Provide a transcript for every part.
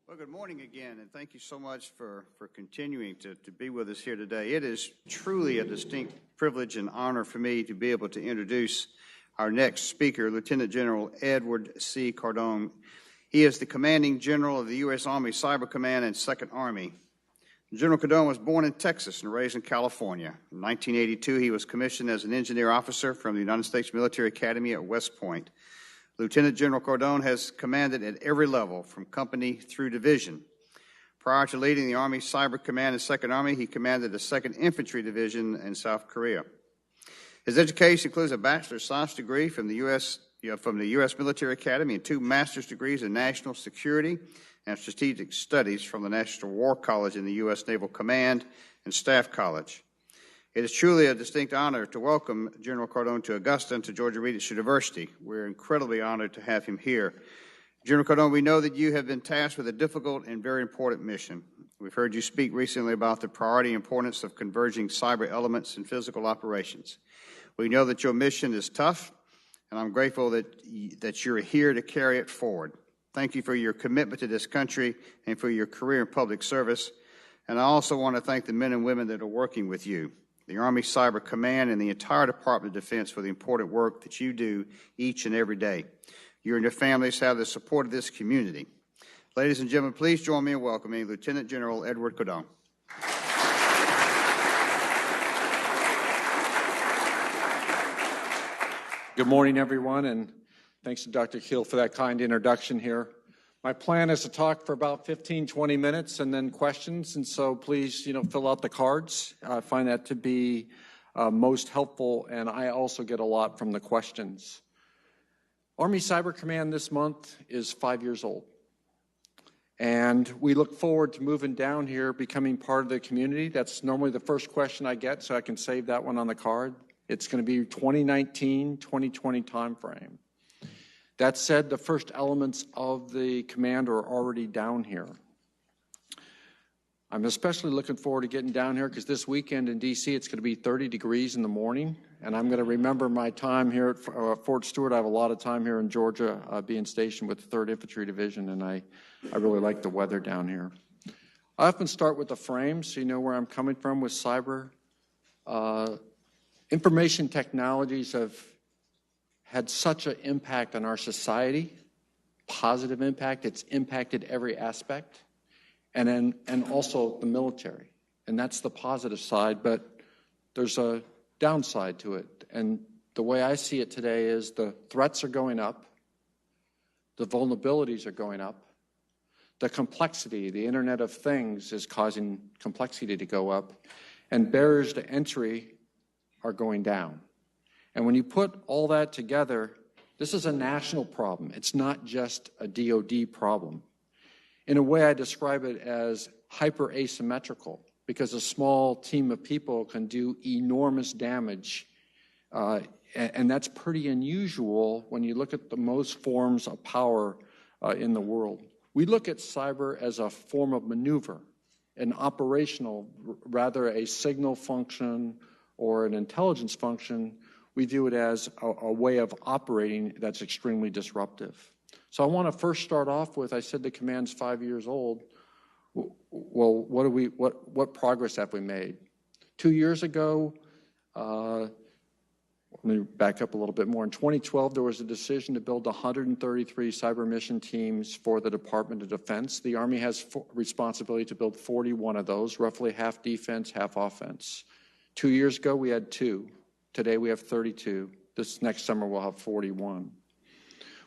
Well, good morning again, and thank you so much for continuing to be with us here today. It is truly a distinct privilege and honor for me to be able to introduce our next speaker, Lieutenant General Edward C. Cardon. He is the commanding general of the U.S. Army Cyber Command and Second Army. General Cardon was born in Texas and raised in California. In 1982, he was commissioned as an engineer officer from the United States Military Academy at West Point. Lieutenant General Cardon has commanded at every level, from company through division. Prior to leading the Army Cyber Command and Second Army, he commanded the 2nd Infantry Division in South Korea. His education includes a Bachelor's of Science degree from the U.S. Military Academy and 2 master's degrees in National Security and Strategic Studies from the National War College in the U.S. Naval Command and Staff College. It is truly a distinct honor to welcome General Cardon to Augusta and to Georgia Regents University. We're incredibly honored to have him here. General Cardon, we know that you have been tasked with a difficult and very important mission. We've heard you speak recently about the priority importance of converging cyber elements in physical operations. We know that your mission is tough, and I'm grateful that you're here to carry it forward. Thank you for your commitment to this country and for your career in public service. And I also want to thank the men and women that are working with you, the Army Cyber Command, and the entire Department of Defense for the important work that you do each and every day. You and your families have the support of this community. Ladies and gentlemen, please join me in welcoming Lieutenant General Edward Cardon. Good morning, everyone, and thanks to Dr. Keel for that kind introduction here. My plan is to talk for about 15, 20 minutes and then questions, and so please, fill out the cards. I find that to be most helpful, and I also get a lot from the questions. Army Cyber Command this month is 5 years old, and we look forward to moving down here, becoming part of the community. That's normally the first question I get, so I can save that one on the card. It's going to be 2019, 2020 timeframe. That said, the first elements of the command are already down here. I'm especially looking forward to getting down here because this weekend in D.C. it's going to be 30 degrees in the morning, and I'm going to remember my time here at Fort Stewart. I have a lot of time here in Georgia being stationed with the 3rd Infantry Division, and I really like the weather down here. I often start with the frame so you know where I'm coming from with cyber. Information technologies have had such an impact on our society, positive impact. It's impacted every aspect, and also the military. And that's the positive side, but there's a downside to it. And the way I see it today is the threats are going up, the vulnerabilities are going up, the complexity, the Internet of Things is causing complexity to go up, and barriers to entry are going down. And when you put all that together, this is a national problem. It's not just a DoD problem. In a way, I describe it as hyper-asymmetrical, because a small team of people can do enormous damage, and that's pretty unusual when you look at the most forms of power in the world. We look at cyber as a form of maneuver, an operational, rather a signal function or an intelligence function. We view it as a way of operating that's extremely disruptive. So I want to first start off with, I said the command's 5 years old. Well, what progress have we made? 2 years ago, let me back up a little bit more. In 2012, there was a decision to build 133 cyber mission teams for the Department of Defense. The Army has responsibility to build 41 of those, roughly half defense, half offense. 2 years ago, we had 2. Today we have 32. This next summer we'll have 41.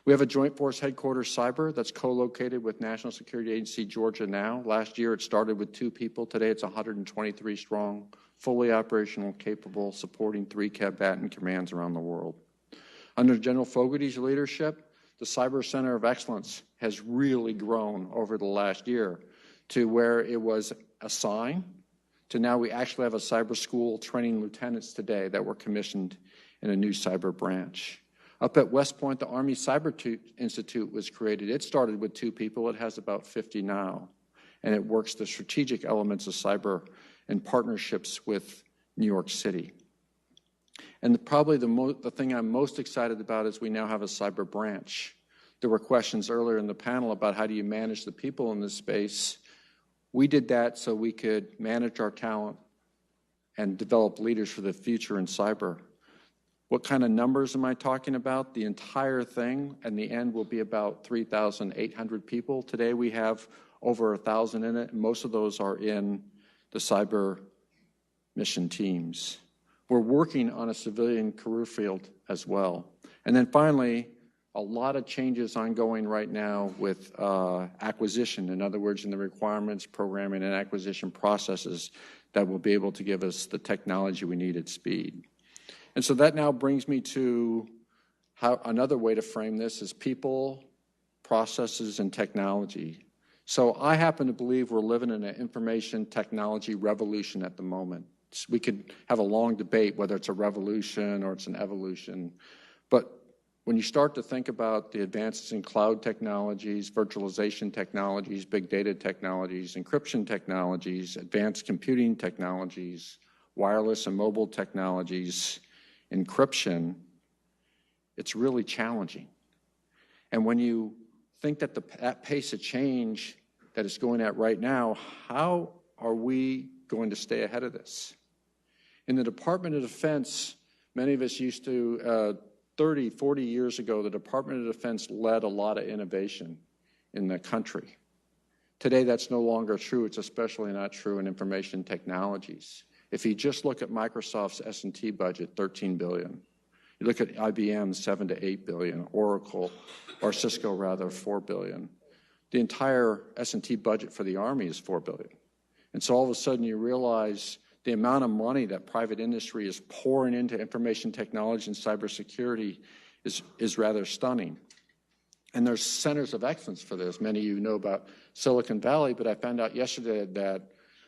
We have a Joint Force Headquarters Cyber that's co-located with National Security Agency Georgia now. Last year it started with 2 people. Today it's 123 strong, fully operational, capable, supporting 3 combatant commands around the world. Under General Fogarty's leadership, the Cyber Center of Excellence has really grown over the last year to where it was assigned to now we actually have a cyber school training lieutenants today that were commissioned in a new cyber branch. Up at West Point, the Army Cyber Institute was created. It started with 2 people. It has about 50 now, and it works the strategic elements of cyber in partnerships with New York City. And probably the thing I'm most excited about is we now have a cyber branch. There were questions earlier in the panel about how do you manage the people in this space. We did that so we could manage our talent and develop leaders for the future in cyber. What kind of numbers am I talking about? The entire thing, in the end, will be about 3,800 people. Today we have over 1,000 in it, and most of those are in the cyber mission teams. We're working on a civilian career field as well. And then finally, a lot of changes ongoing right now with acquisition. In other words, in the requirements, programming, and acquisition processes that will be able to give us the technology we need at speed. And so that now brings me to how another way to frame this is people, processes, and technology. So I happen to believe we're living in an information technology revolution at the moment. We could have a long debate whether it's a revolution or it's an evolution. But when you start to think about the advances in cloud technologies, virtualization technologies, big data technologies, encryption technologies, advanced computing technologies, wireless and mobile technologies, encryption, it's really challenging. And when you think that that pace of change that is going at right now, how are we going to stay ahead of this? In the Department of Defense, many of us used to, 30, 40 years ago, the Department of Defense led a lot of innovation in the country. Today, that's no longer true. It's especially not true in information technologies. If you just look at Microsoft's S&T budget, $13 billion. You look at IBM's $7 to $8 billion, Oracle, or Cisco rather, $4 billion. The entire S&T budget for the Army is $4 billion. And so all of a sudden you realize the amount of money that private industry is pouring into information technology and cybersecurity is rather stunning. And there's centers of excellence for this. Many of you know about Silicon Valley, but I found out yesterday that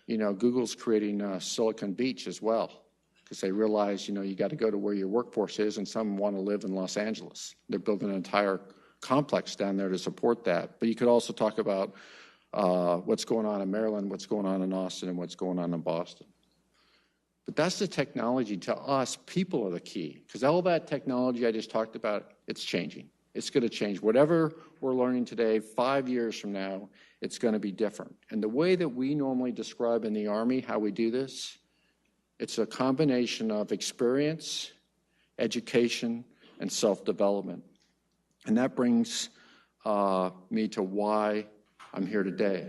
Google's creating Silicon Beach as well, because they realize, you got to go to where your workforce is, and some want to live in Los Angeles. They're building an entire complex down there to support that. But you could also talk about what's going on in Maryland, what's going on in Austin, and what's going on in Boston. But that's the technology. To us, people are the key, because all that technology I just talked about, it's changing. It's going to change. Whatever we're learning today, 5 years from now, it's going to be different. And the way that we normally describe in the Army how we do this, it's a combination of experience, education, and self-development. And that brings me to why I'm here today.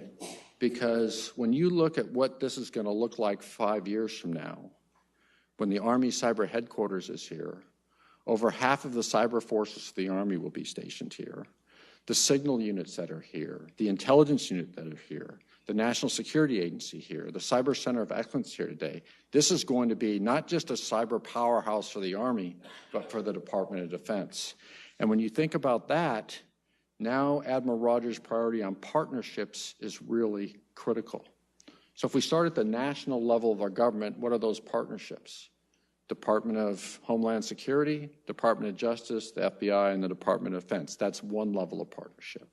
Because when you look at what this is going to look like 5 years from now, when the Army Cyber Headquarters is here, over half of the cyber forces of the Army will be stationed here. The signal units that are here, the intelligence unit that are here, the National Security Agency here, the Cyber Center of Excellence here today. This is going to be not just a cyber powerhouse for the Army, but for the Department of Defense. And when you think about that, now Admiral Rogers' priority on partnerships is really critical. So if we start at the national level of our government, what are those partnerships? Department of Homeland Security, Department of Justice, the FBI, and the Department of Defense. That's one level of partnership.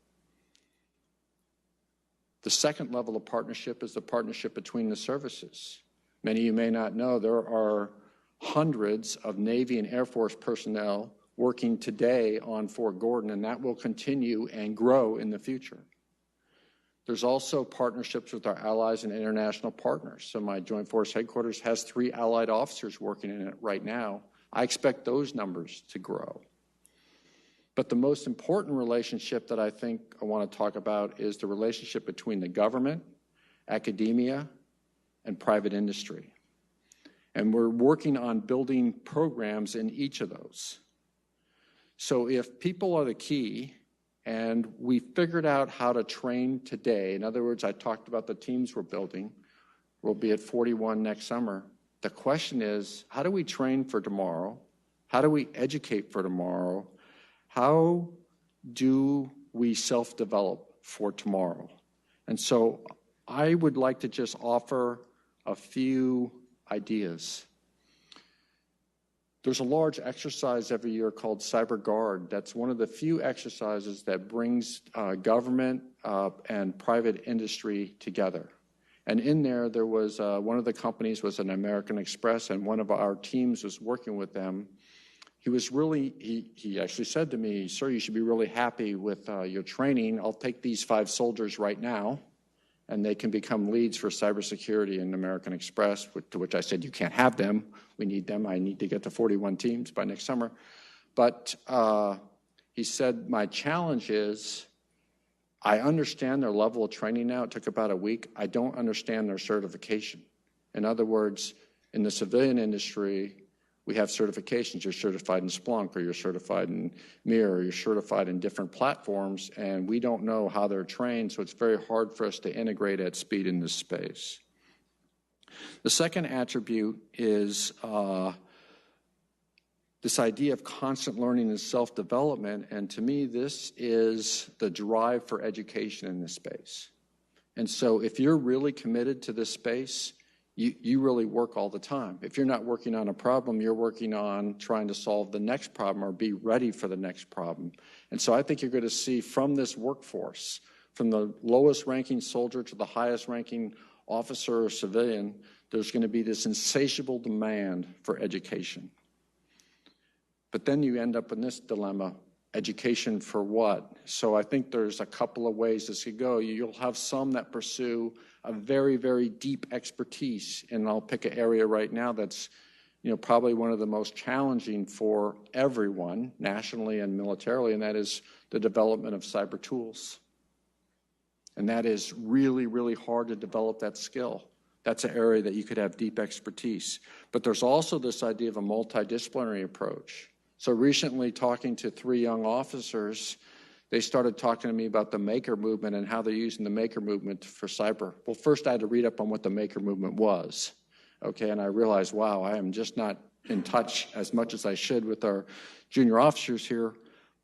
The second level of partnership is the partnership between the services. Many of you may not know there are hundreds of Navy and Air Force personnel working today on Fort Gordon, and that will continue and grow in the future. There's also partnerships with our allies and international partners. So my Joint Force Headquarters has 3 allied officers working in it right now. I expect those numbers to grow. But the most important relationship that I think I want to talk about is the relationship between the government, academia, and private industry. And we're working on building programs in each of those. So if people are the key, and we figured out how to train today. In other words, I talked about the teams we're building. We'll be at 41 next summer. The question is, how do we train for tomorrow? How do we educate for tomorrow? How do we self-develop for tomorrow? And so I would like to just offer a few ideas. There's a large exercise every year called Cyber Guard. That's one of the few exercises that brings government and private industry together. And in there was one of the companies was an American Express, and one of our teams was working with them he actually said to me, "Sir, you should be really happy with your training. I'll take these 5 soldiers right now, and they can become leads for cybersecurity in American Express," to which I said, "You can't have them. We need them. I need to get to 41 teams by next summer." But he said, "My challenge is I understand their level of training now. It took about a week. I don't understand their certification." In other words, in the civilian industry, we have certifications. You're certified in Splunk, or you're certified in Mir, or you're certified in different platforms, and we don't know how they're trained, so it's very hard for us to integrate at speed in this space. The second attribute is this idea of constant learning and self-development, and to me, this is the drive for education in this space. And so if you're really committed to this space, you really work all the time. If you're not working on a problem, you're working on trying to solve the next problem or be ready for the next problem. And so I think you're going to see from this workforce, from the lowest ranking soldier to the highest ranking officer or civilian, there's going to be this insatiable demand for education. But then you end up in this dilemma: education for what? So I think there's a couple of ways this could go. You'll have some that pursue a very, very deep expertise, and I'll pick an area right now that's, probably one of the most challenging for everyone, nationally and militarily, and that is the development of cyber tools. And that is really, really hard to develop that skill. That's an area that you could have deep expertise. But there's also this idea of a multidisciplinary approach. So recently, talking to 3 young officers, they started talking to me about the maker movement and how they're using the maker movement for cyber. Well, first I had to read up on what the maker movement was, okay? And I realized, wow, I am just not in touch as much as I should with our junior officers here.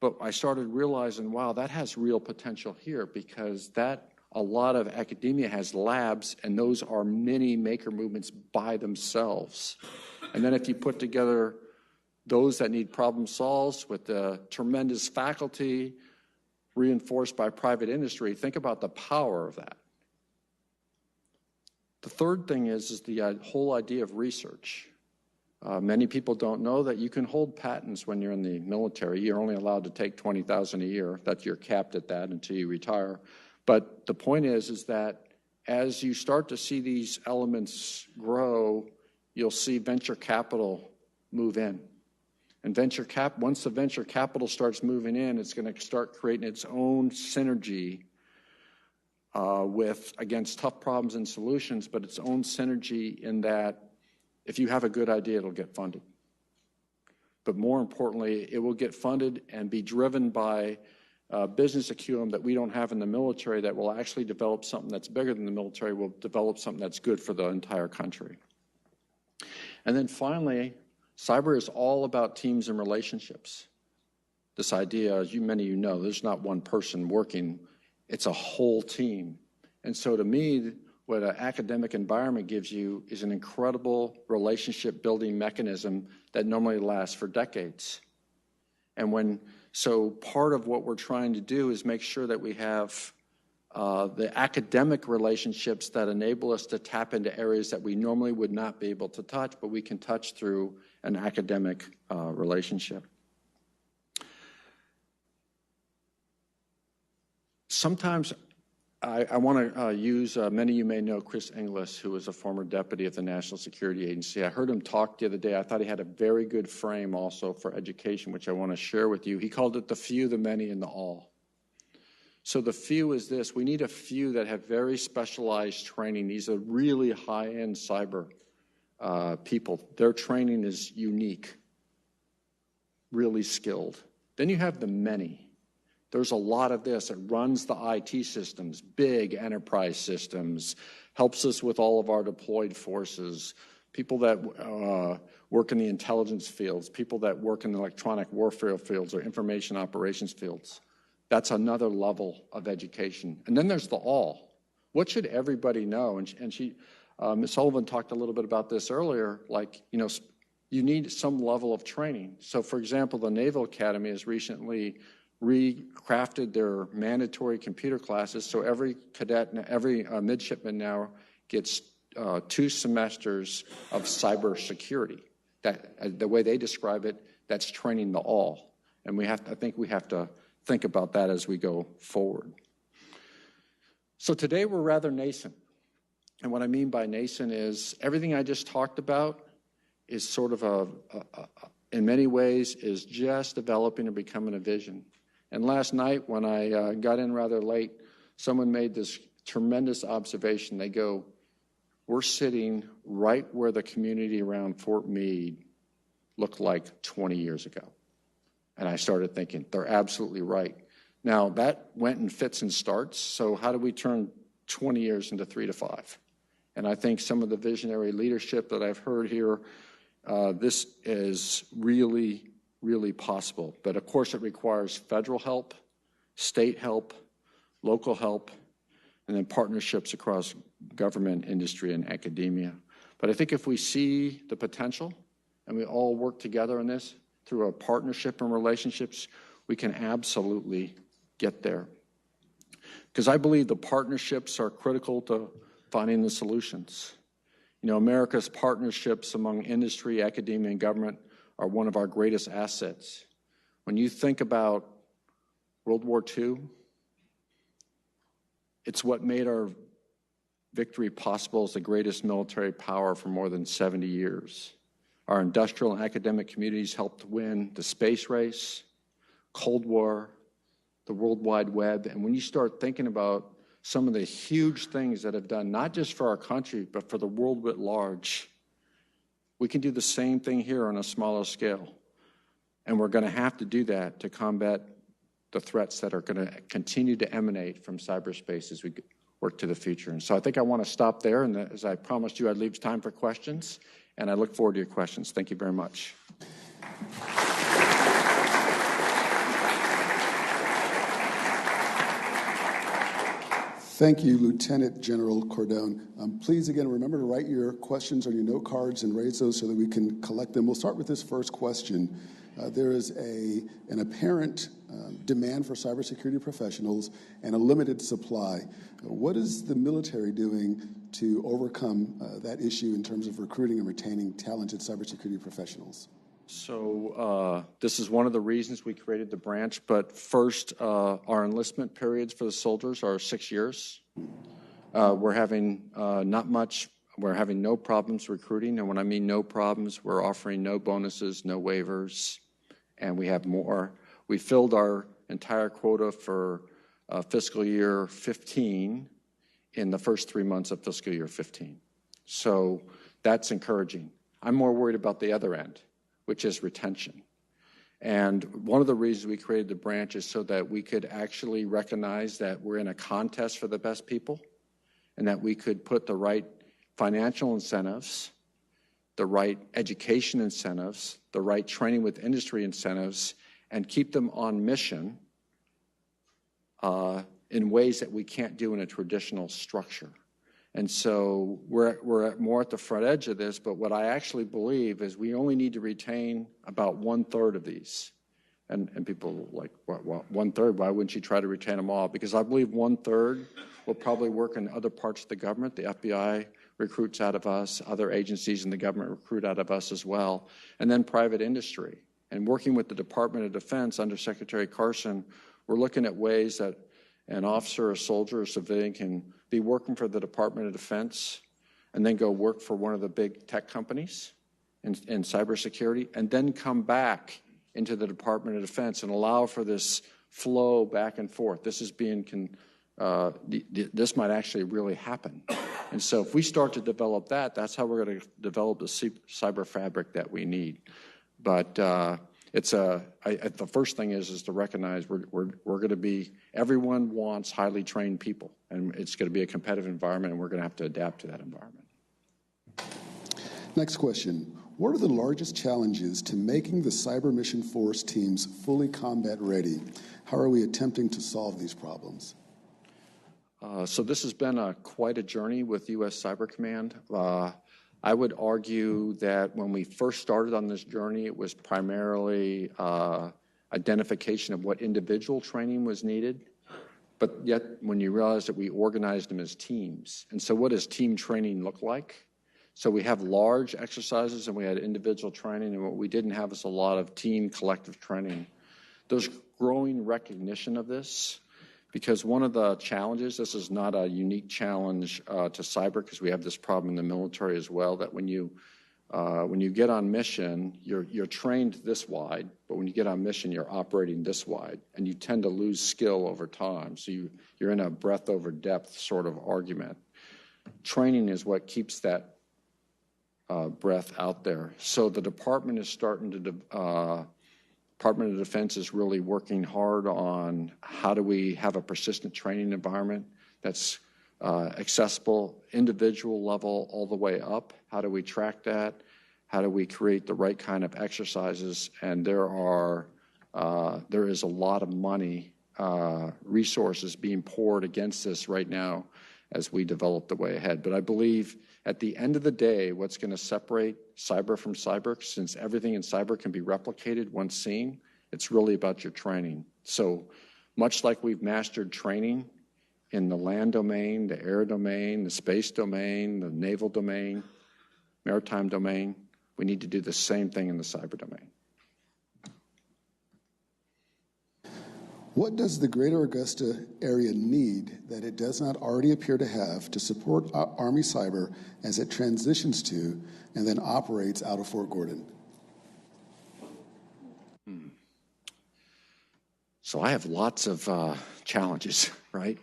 But I started realizing, wow, that has real potential here, because a lot of academia has labs, and those are mini maker movements by themselves. And then if you put together those that need problem solved with the tremendous faculty reinforced by private industry, think about the power of that. The third thing is the whole idea of research. Many people don't know that you can hold patents when you're in the military. You're only allowed to take 20,000 a year. You're capped at that until you retire. But the point is that as you start to see these elements grow, you'll see venture capital move in. And once the venture capital starts moving in, it's going to start creating its own synergy against tough problems and solutions, but its own synergy in that if you have a good idea, it'll get funded. But more importantly, it will get funded and be driven by business acumen that we don't have in the military, that will actually develop something that's bigger than the military, will develop something that's good for the entire country. And then finally, cyber is all about teams and relationships. This idea, as many of you know, there's not one person working, it's a whole team. And so to me, what an academic environment gives you is an incredible relationship building mechanism that normally lasts for decades. So part of what we're trying to do is make sure that we have the academic relationships that enable us to tap into areas that we normally would not be able to touch, but we can touch through an academic relationship. Sometimes I want to use, many of you may know Chris Inglis, who was a former deputy of the National Security Agency. I heard him talk the other day. I thought he had a very good frame also for education, which I want to share with you. He called it the few, the many, and the all. So the few is this: we need a few that have very specialized training. These are really high-end cyber people. Their training is unique, really skilled. Then you have the many. There's a lot of this. It runs the IT systems, big enterprise systems, helps us with all of our deployed forces, people that work in the intelligence fields, people that work in the electronic warfare fields or information operations fields. That's another level of education. And then there's the all. What should everybody know? And Ms. Sullivan talked a little bit about this earlier, you need some level of training. So for example, the Naval Academy has recently recrafted their mandatory computer classes, so every cadet and every midshipman now gets 2 semesters of cybersecurity. The way they describe it, that's training the all. And I think we have to think about that as we go forward. So today we're rather nascent. And what I mean by nascent is everything I just talked about is sort of in many ways, is just developing and becoming a vision. And last night when I got in rather late, someone made this tremendous observation. They go, we're sitting right where the community around Fort Meade looked like 20 years ago. And I started thinking, they're absolutely right. Now, that went in fits and starts, so how do we turn 20 years into 3 to 5? And I think some of the visionary leadership that I've heard here, this is really, really possible. But of course, it requires federal help, state help, local help, and then partnerships across government, industry, and academia. But I think if we see the potential and we all work together on this through a partnership and relationships, we can absolutely get there. Because I believe the partnerships are critical to finding the solutions. You know, America's partnerships among industry, academia, and government are one of our greatest assets. When you think about World War II, it's what made our victory possible as the greatest military power for more than 70 years. Our industrial and academic communities helped win the space race, Cold War, the World Wide Web. And when you start thinking about some of the huge things that have done, not just for our country, but for the world writ large, we can do the same thing here on a smaller scale. And we're going to have to do that to combat the threats that are going to continue to emanate from cyberspace as we work to the future. And so I think I want to stop there. And as I promised you, I'd leave time for questions. And I look forward to your questions. Thank you very much. Thank you, Lieutenant General Cardon. Please, again, remember to write your questions on your note cards and raise those so that we can collect them. We'll start with this first question. There is an apparent demand for cybersecurity professionals and a limited supply. What is the military doing to overcome that issue in terms of recruiting and retaining talented cybersecurity professionals? So this is one of the reasons we created the branch. But first, our enlistment periods for the soldiers are 6 years. We're having we're having no problems recruiting. And when I mean no problems, we're offering no bonuses, no waivers, and we have more. We filled our entire quota for fiscal year 15 in the first 3 months of fiscal year 15. So that's encouraging. I'm more worried about the other end, which is retention. And one of the reasons we created the branch is so that we could actually recognize that we're in a contest for the best people and that we could put the right financial incentives, the right education incentives, the right training with industry incentives, and keep them on mission in ways that we can't do in a traditional structure. And so we're more at the front edge of this, but what I actually believe is we only need to retain about 1/3 of these. And people are like, well, 1/3, why wouldn't you try to retain them all? Because I believe 1/3 will probably work in other parts of the government. The FBI recruits out of us, other agencies in the government recruit out of us as well, and then private industry. And working with the Department of Defense under Secretary Carson, we're looking at ways that an officer, a soldier, a civilian can be working for the Department of Defense and then go work for one of the big tech companies in cybersecurity and then come back into the Department of Defense and allow for this flow back and forth. This is this might actually really happen. And so if we start to develop that, that's how we're going to develop the cyber fabric that we need. But the first thing is to recognize we're going to be, everyone wants highly trained people, and it's going to be a competitive environment, and we're going to have to adapt to that environment. Next question. What are the largest challenges to making the Cyber Mission Force teams fully combat ready? How are we attempting to solve these problems? So this has been quite a journey with U.S. Cyber Command. I would argue that when we first started on this journey, it was primarily identification of what individual training was needed, but yet when you realize that we organized them as teams. And so what does team training look like? So we have large exercises and we had individual training, and what we didn't have is a lot of team collective training. There's growing recognition of this, because one of the challenges, this is not a unique challenge to cyber, because we have this problem in the military as well, that when you get on mission, you're trained this wide, but when you get on mission, you're operating this wide, and you tend to lose skill over time. So you're in a breadth over depth sort of argument. Training is what keeps that breadth out there. So the department is starting to, Department of Defense is really working hard on how do we have a persistent training environment that's accessible, individual level all the way up. How do we track that? How do we create the right kind of exercises? And there is a lot of money, resources being poured against this right now as we develop the way ahead. But I believe at the end of the day, what's going to separate cyber from cyber, since everything in cyber can be replicated once seen, it's really about your training. So much like we've mastered training in the land domain, the air domain, the space domain, the naval domain, maritime domain, we need to do the same thing in the cyber domain. What does the greater Augusta area need that it does not already appear to have to support Army Cyber as it transitions to and then operates out of Fort Gordon? So I have lots of challenges, right?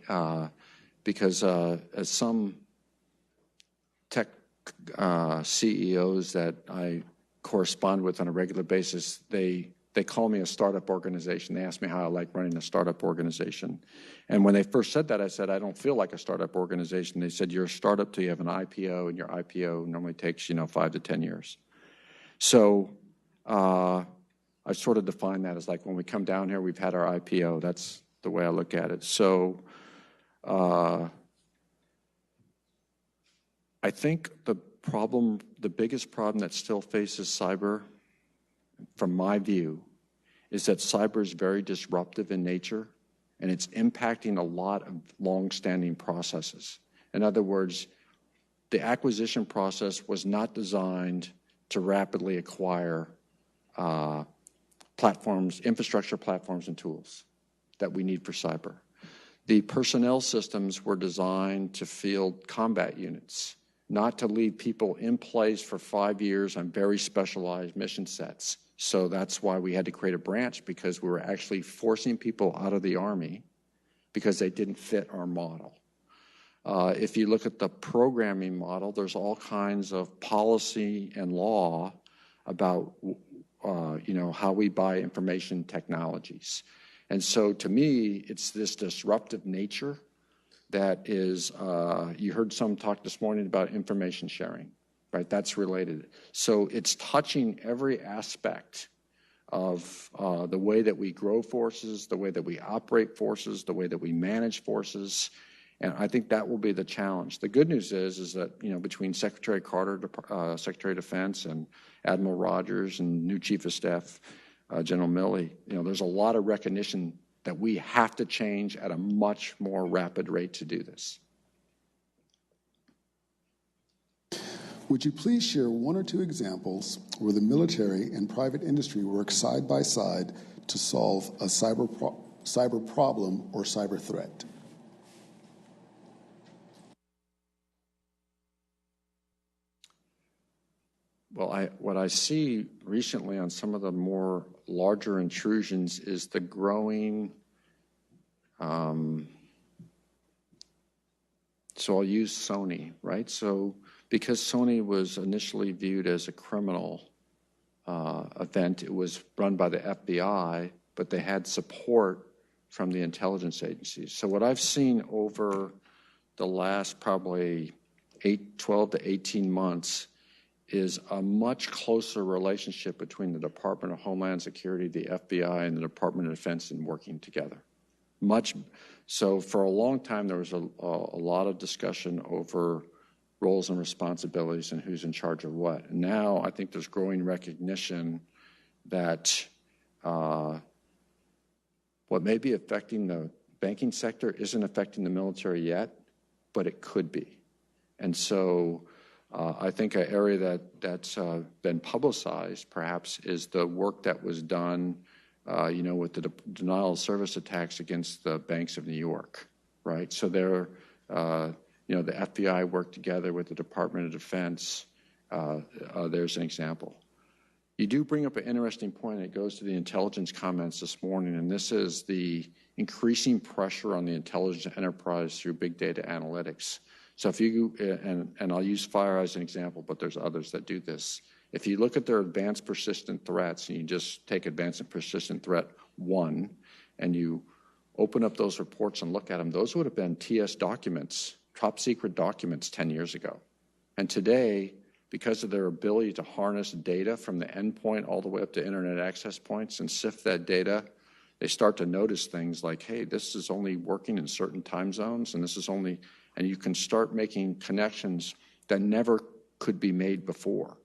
Because as some tech CEOs that I correspond with on a regular basis, they call me a startup organization. They ask me how I like running a startup organization. And when they first said that, I said, I don't feel like a startup organization. They said, you're a startup till you have an IPO, and your IPO normally takes, 5 to 10 years. So I sort of define that as like when we come down here, we've had our IPO. That's the way I look at it. So I think the biggest problem that still faces cyber, from my view, is that cyber is very disruptive in nature, and it's impacting a lot of long-standing processes. In other words, the acquisition process was not designed to rapidly acquire platforms, infrastructure platforms and tools that we need for cyber. The personnel systems were designed to field combat units, not to leave people in place for 5 years on very specialized mission sets. So that's why we had to create a branch, because we were actually forcing people out of the Army because they didn't fit our model. If you look at the programming model, there's all kinds of policy and law about how we buy information technologies. And so to me, it's this disruptive nature that is, you heard some talk this morning about information sharing, right? That's related. So it's touching every aspect of the way that we grow forces, the way that we operate forces, the way that we manage forces. And I think that will be the challenge. The good news is that, between Secretary Carter, Secretary of Defense, and Admiral Rogers, and new Chief of Staff, General Milley, there's a lot of recognition that we have to change at a much more rapid rate to do this. Would you please share one or two examples where the military and private industry work side by side to solve a cyber problem or cyber threat? Well, what I see recently on some of the more larger intrusions is the growing, so I'll use Sony, right? So because Sony was initially viewed as a criminal event, it was run by the FBI, but they had support from the intelligence agencies. So what I've seen over the last probably 12 to 18 months is a much closer relationship between the Department of Homeland Security, the FBI, and the Department of Defense in working together. So for a long time, there was a lot of discussion over roles and responsibilities and who's in charge of what. And now I think there's growing recognition that what may be affecting the banking sector isn't affecting the military yet, but it could be. And so I think an area that's been publicized, perhaps, is the work that was done, with the denial of service attacks against the banks of New York, right? So there, the FBI worked together with the Department of Defense. There's an example. You do bring up an interesting point. It goes to the intelligence comments this morning, and this is the increasing pressure on the intelligence enterprise through big data analytics. So if you, and I'll use fire as an example, but there's others that do this. If you look at their advanced persistent threats, and you just take advanced and persistent threat 1, and you open up those reports and look at them, those would have been TS documents, top secret documents 10 years ago. And today, because of their ability to harness data from the endpoint all the way up to internet access points and sift that data, they start to notice things like, hey, this is only working in certain time zones, and this is only, and you can start making connections that never could be made before.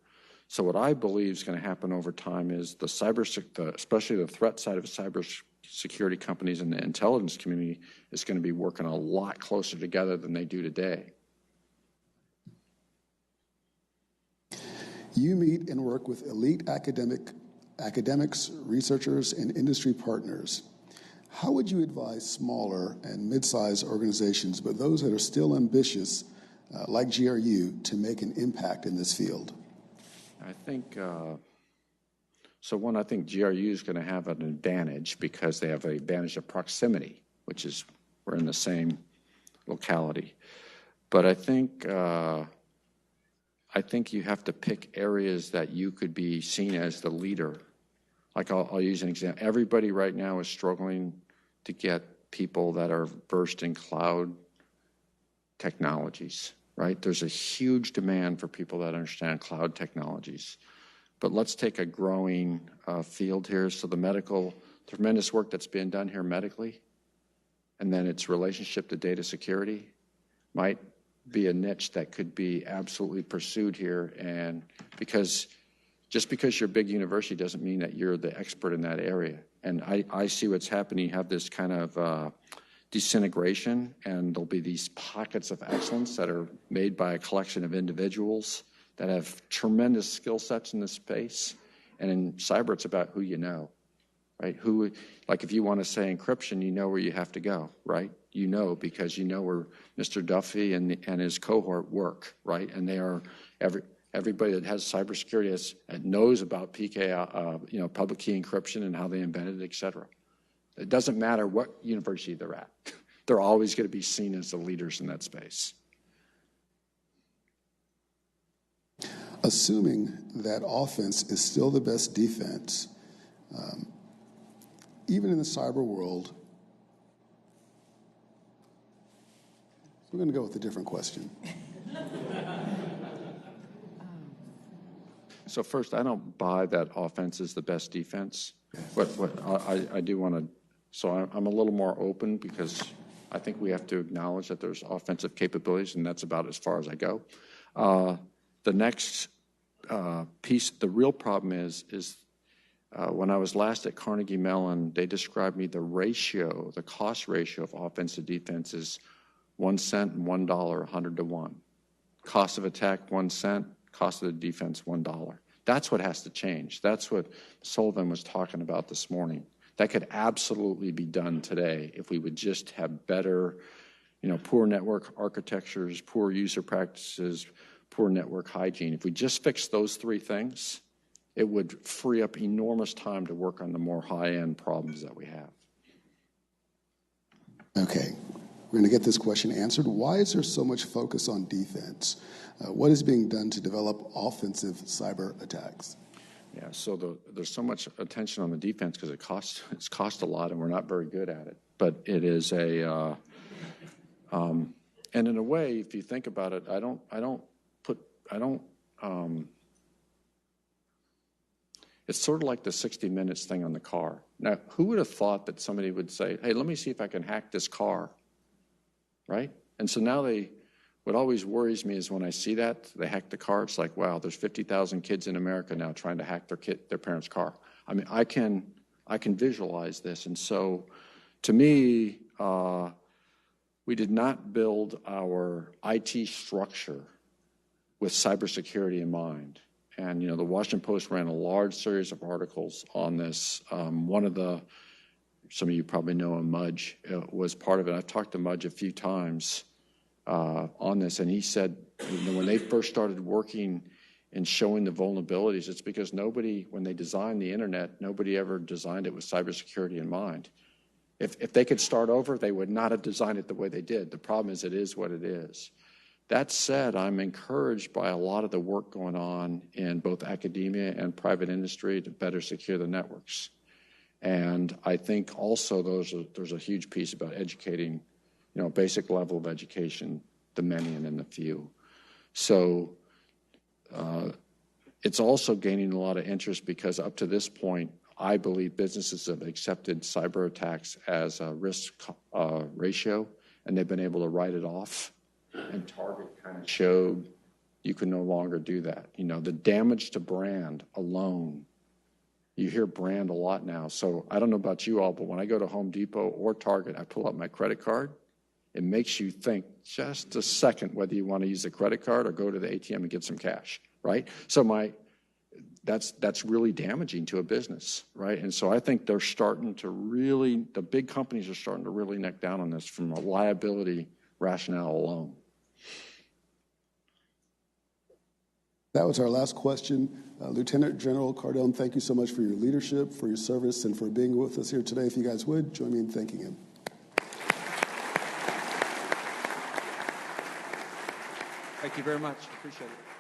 So what I believe is going to happen over time is especially the threat side of cybersecurity companies and the intelligence community is going to be working a lot closer together than they do today. You meet and work with elite academics, researchers, and industry partners. How would you advise smaller and mid-sized organizations, but those that are still ambitious, like GRU, to make an impact in this field? I think, I think GRU is going to have an advantage because they have an advantage of proximity, which is we're in the same locality. But I think you have to pick areas that you could be seen as the leader. Like I'll use an example. Everybody right now is struggling to get people that are versed in cloud technologies, right? There's a huge demand for people that understand cloud technologies. But let's take a growing field here. So the medical, tremendous work that's being done here medically, and then its relationship to data security might be a niche that could be absolutely pursued here. And just because you're a big university doesn't mean that you're the expert in that area. And I see what's happening. You have this kind of disintegration, and there'll be these pockets of excellence that are made by a collection of individuals that have tremendous skill sets in this space. And in cyber, it's about who you know, right? Like if you want to say encryption, you know where you have to go, right? You know, because you know where Mr. Duffy and his cohort work, right? And they are everybody that has cybersecurity knows about PK, public key encryption and how they invented it, et cetera. It doesn't matter what university they're at. They're always going to be seen as the leaders in that space. Assuming that offense is still the best defense, even in the cyber world, we're going to go with a different question. So first, I don't buy that offense is the best defense. I do want to, so I'm a little more open because I think we have to acknowledge that there's offensive capabilities, and that's about as far as I go. The next piece, the real problem is when I was last at Carnegie Mellon, they described me the cost ratio of offense to defense is 1 cent and $1, 100 to 1. Cost of attack, 1 cent, cost of the defense, $1. That's what has to change. That's what Sullivan was talking about this morning. That could absolutely be done today if we would just have better, poor network architectures, poor user practices, poor network hygiene. If we just fix those 3 things, it would free up enormous time to work on the more high-end problems that we have. Okay. We're going to get this question answered. Why is there so much focus on defense? What is being done to develop offensive cyber attacks? Yeah, so there's so much attention on the defense because it's cost a lot, and we're not very good at it. But it is and in a way, if you think about it, it's sort of like the 60 Minutes thing on the car. Now, who would have thought that somebody would say, hey, let me see if I can hack this car, right? And so now what always worries me is when I see that, they hack the car, it's like, wow, there's 50,000 kids in America now trying to hack their parents' car. I mean, I can visualize this. And so to me, we did not build our IT structure with cybersecurity in mind. And, the Washington Post ran a large series of articles on this. One of some of you probably know him, Mudge, was part of it. I've talked to Mudge a few times on this, and he said, when they first started working and showing the vulnerabilities, it's because when they designed the internet, nobody ever designed it with cybersecurity in mind. If they could start over, they would not have designed it the way they did. The problem is it is what it is. That said, I'm encouraged by a lot of the work going on in both academia and private industry to better secure the networks. And I think also there's a huge piece about educating, basic level of education, the many and then the few. So it's also gaining a lot of interest because up to this point, I believe businesses have accepted cyber attacks as a risk ratio, and they've been able to write it off. And Target kind of showed you can no longer do that. The damage to brand alone, you hear brand a lot now. So I don't know about you all, but when I go to Home Depot or Target, I pull out my credit card. It makes you think just a second whether you want to use the credit card or go to the ATM and get some cash, right? So that's really damaging to a business, right? And so I think they're starting to the big companies are starting to really neck down on this from a liability rationale alone. That was our last question. Lieutenant General Cardon, thank you so much for your leadership, for your service, and for being with us here today. If you guys would, join me in thanking him. Thank you very much. Appreciate it.